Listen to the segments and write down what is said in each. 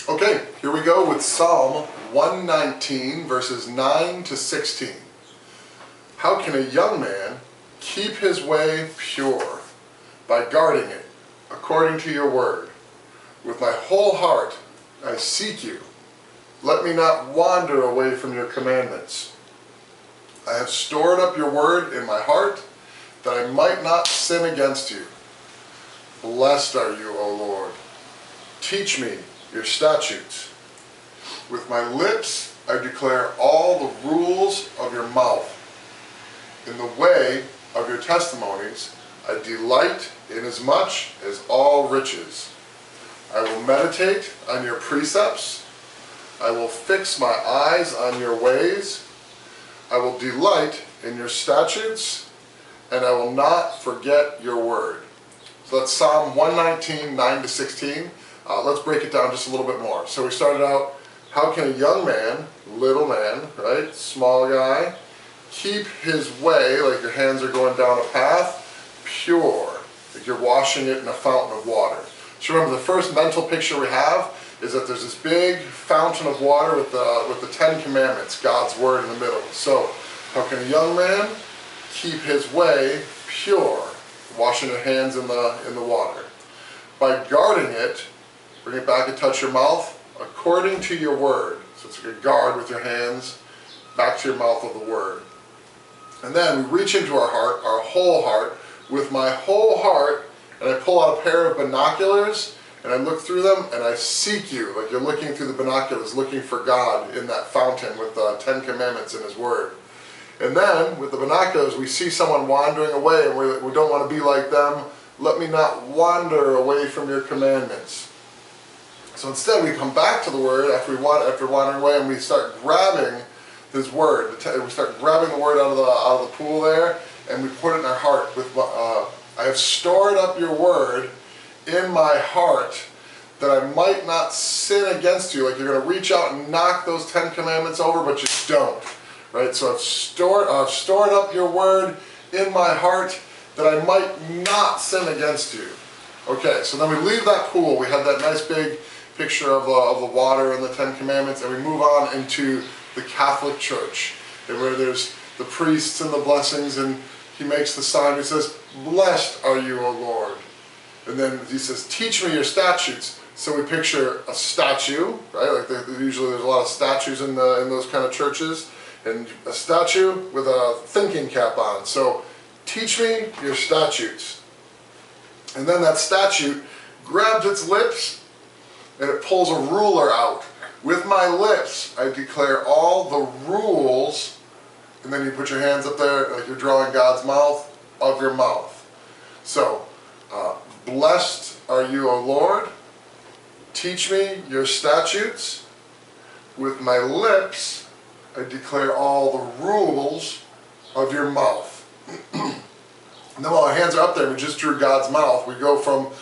Okay, here we go with Psalm 119, verses 9 to 16. How can a young man keep his way pure? By guarding it, according to your word. With my whole heart I seek you. Let me not wander away from your commandments. I have stored up your word in my heart, that I might not sin against you. Blessed are you, O Lord. Teach me your statutes. With my lips I declare all the rules of your mouth. In the way of your testimonies I delight inasmuch as all riches. I will meditate on your precepts. I will fix my eyes on your ways. I will delight in your statutes, and I will not forget your word. So that's Psalm 119, 9 to 16. Let's break it down just a little bit more. So we started out, how can a young man, little man, right, small guy, keep his way, like your hands are going down a path, pure, like you're washing it in a fountain of water. So remember, the first mental picture we have is that there's this big fountain of water with the 10 Commandments, God's word in the middle. So how can a young man keep his way pure, washing your hands in the water? By guarding it, bring it back and touch your mouth, according to your word. So it's like a guard with your hands, back to your mouth of the word. And then we reach into our heart, our whole heart, with my whole heart, and I pull out a pair of binoculars, and I look through them, and I seek you, like you're looking through the binoculars, looking for God in that fountain with the 10 Commandments in His Word. And then, with the binoculars, we see someone wandering away, and we don't want to be like them. Let me not wander away from your commandments. So instead, we come back to the Word after wandering away, and we start grabbing His Word. We start grabbing the Word out of the pool there, and we put it in our heart. I have stored up your Word in my heart, that I might not sin against you. Like you're going to reach out and knock those 10 Commandments over, but you don't. Right? So I've stored up your Word in my heart, that I might not sin against you. Okay, so then we leave that pool. We have that nice big picture of the water and the 10 Commandments, and we move on into the Catholic Church, and where there's the priests and the blessings, and he makes the sign. He says, "Blessed are you, O Lord." And then he says, "Teach me your statutes." So we picture a statue, right? Like usually there's a lot of statues in those kind of churches, and a statue with a thinking cap on. So teach me your statutes. And then that statue grabs its lips, and it pulls a ruler out. With my lips, I declare all the rules, and then you put your hands up there like you're drawing God's mouth, of your mouth. So, blessed are you, O Lord. Teach me your statutes. With my lips, I declare all the rules of your mouth. And then while our hands are up there, we just drew God's mouth. We go from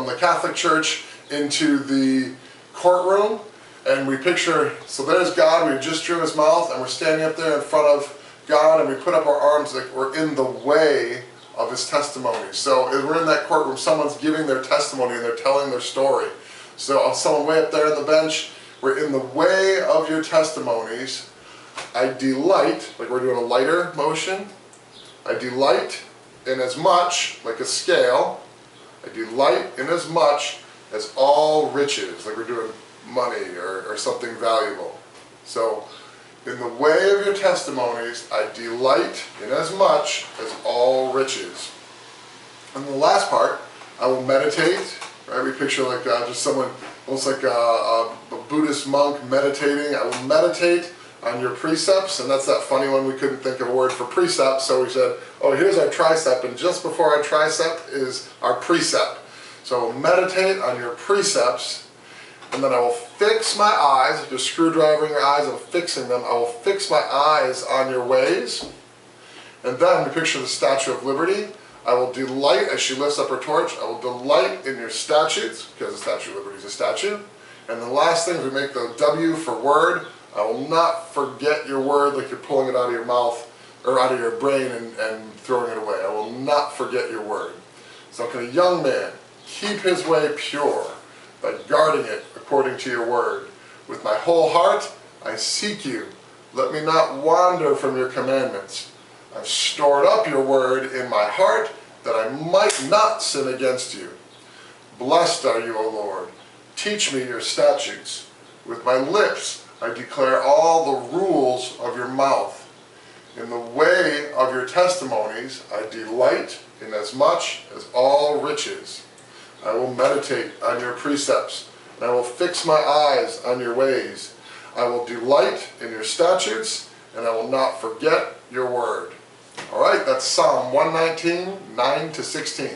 the Catholic Church into the courtroom, and we picture, so there's God, we just drew his mouth, and we're standing up there in front of God, and we put up our arms like we're in the way of his testimony. So as we're in that courtroom, someone's giving their testimony and they're telling their story. So someone way up there on the bench, we're in the way of your testimonies. I delight, like we're doing a lighter motion. I delight in as much, like a scale. I delight in as much as all riches, like we're doing money or something valuable. So, in the way of your testimonies, I delight in as much as all riches. And the last part, I will meditate. Right? We picture like just someone, almost like a Buddhist monk meditating. I will meditate on your precepts, and that's that funny one. We couldn't think of a word for precept, so we said, oh, here's our tricep, and just before our tricep is our precept. So I will meditate on your precepts, and then I will fix my eyes. If you're screwdrivering your eyes and fixing them, I will fix my eyes on your ways. And then we picture the Statue of Liberty. I will delight, as she lifts up her torch, I will delight in your statutes, because the Statue of Liberty is a statue. And the last thing is we make the W for word. I will not forget your word, like you're pulling it out of your mouth, or out of your brain and throwing it away. I will not forget your word. So can a young man keep his way pure by guarding it according to your word. With my whole heart, I seek you. Let me not wander from your commandments. I've stored up your word in my heart that I might not sin against you. Blessed are you, O Lord. Teach me your statutes. With my lips, I declare all the rules of your mouth. In the way of your testimonies, I delight in as much as all riches. I will meditate on your precepts, and I will fix my eyes on your ways. I will delight in your statutes, and I will not forget your word. All right, that's Psalm 119, 9 to 16.